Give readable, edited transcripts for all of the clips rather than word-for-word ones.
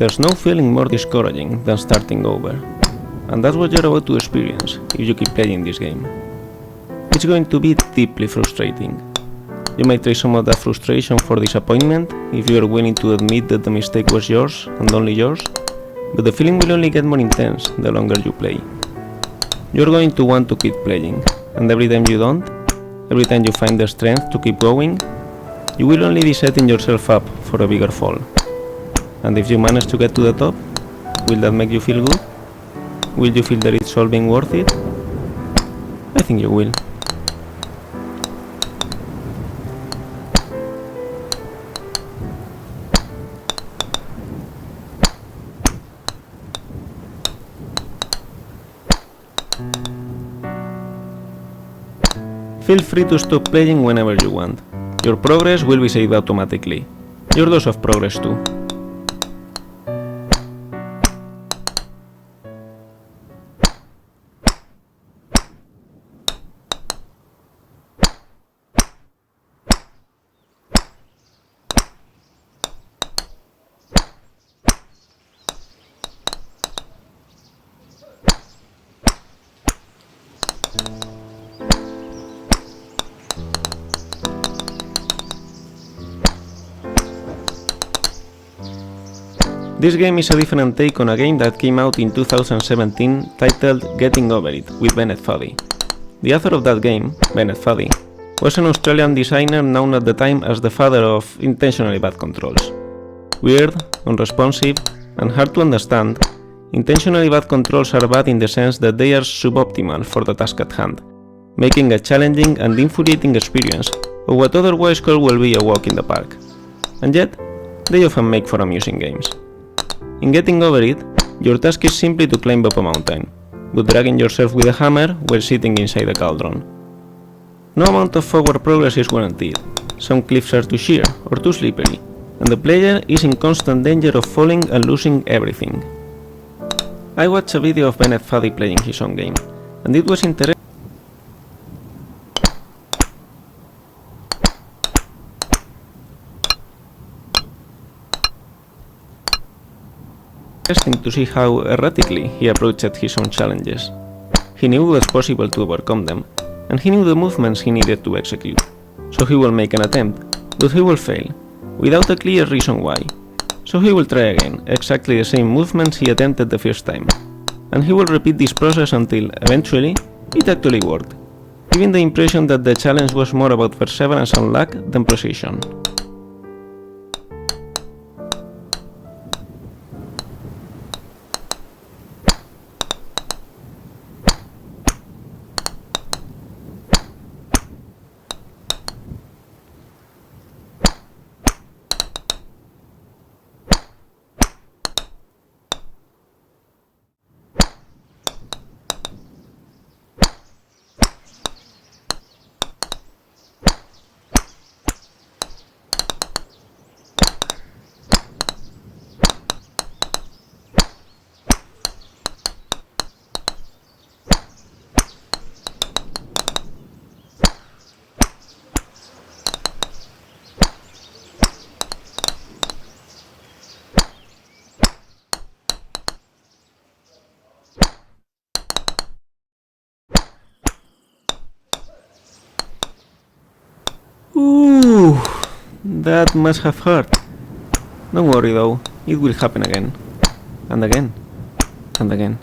There's no feeling more discouraging than starting over, and that's what you're about to experience if you keep playing this game. It's going to be deeply frustrating. You might trade some of that frustration for disappointment if you are willing to admit that the mistake was yours and only yours, but the feeling will only get more intense the longer you play. You're going to want to keep playing, and every time you don't, every time you find the strength to keep going, you will only be setting yourself up for a bigger fall. And if you manage to get to the top, will that make you feel good? Will you feel that it's all being worth it? I think you will. Feel free to stop playing whenever you want. Your progress will be saved automatically. Your dose of progress too. This game is a different take on a game that came out in 2017 titled Getting Over It with Bennett Foddy. The author of that game, Bennett Foddy, was an Australian designer known at the time as the father of intentionally bad controls. Weird, unresponsive, and hard to understand, intentionally bad controls are bad in the sense that they are suboptimal for the task at hand, making a challenging and infuriating experience of what otherwise could well be a walk in the park. And yet, they often make for amusing games. In Getting Over It, your task is simply to climb up a mountain, but dragging yourself with a hammer while sitting inside a cauldron. No amount of forward progress is guaranteed, some cliffs are too sheer or too slippery, and the player is in constant danger of falling and losing everything. I watched a video of Bennett Foddy playing his own game, and it was interesting to see how erratically he approached his own challenges. He knew it was possible to overcome them, and he knew the movements he needed to execute. So he will make an attempt, but he will fail, without a clear reason why. So he will try again, exactly the same movements he attempted the first time. And he will repeat this process until, eventually, it actually worked, giving the impression that the challenge was more about perseverance and luck than precision. Ooh, that must have hurt. Don't worry though, it will happen again, and again, and again.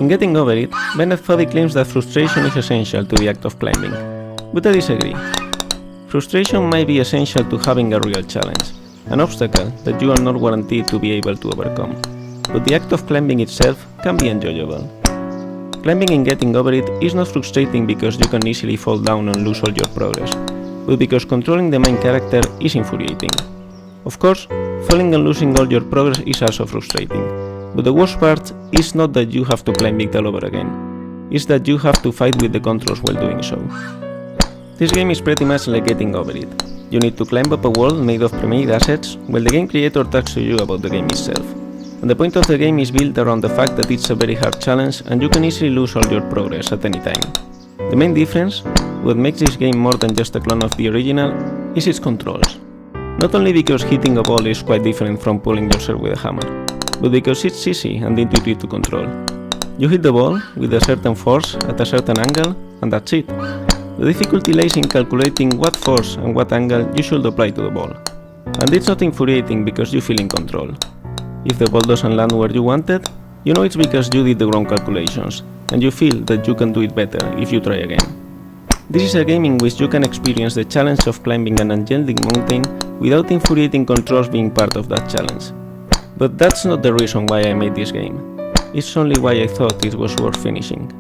In Getting Over It, Bennett Foddy claims that frustration is essential to the act of climbing, but I disagree. Frustration might be essential to having a real challenge, an obstacle that you are not guaranteed to be able to overcome, but the act of climbing itself can be enjoyable. Climbing in Getting Over It is not frustrating because you can easily fall down and lose all your progress, but because controlling the main character is infuriating. Of course, falling and losing all your progress is also frustrating, but the worst part is not that you have to climb it all over again, it's that you have to fight with the controls while doing so. This game is pretty much like Getting Over It. You need to climb up a wall made of pre-made assets, while the game creator talks to you about the game itself. And the point of the game is built around the fact that it's a very hard challenge and you can easily lose all your progress at any time. The main difference, what makes this game more than just a clone of the original, is its controls. Not only because hitting a ball is quite different from pulling yourself with a hammer, but because it's easy and intuitive to control. You hit the ball with a certain force at a certain angle, and that's it. The difficulty lies in calculating what force and what angle you should apply to the ball. And it's not infuriating because you feel in control. If the ball doesn't land where you wanted, you know it's because you did the wrong calculations, and you feel that you can do it better if you try again. This is a game in which you can experience the challenge of climbing an enchanting mountain without infuriating controls being part of that challenge. But that's not the reason why I made this game. It's only why I thought it was worth finishing.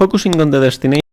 Focusing on the destination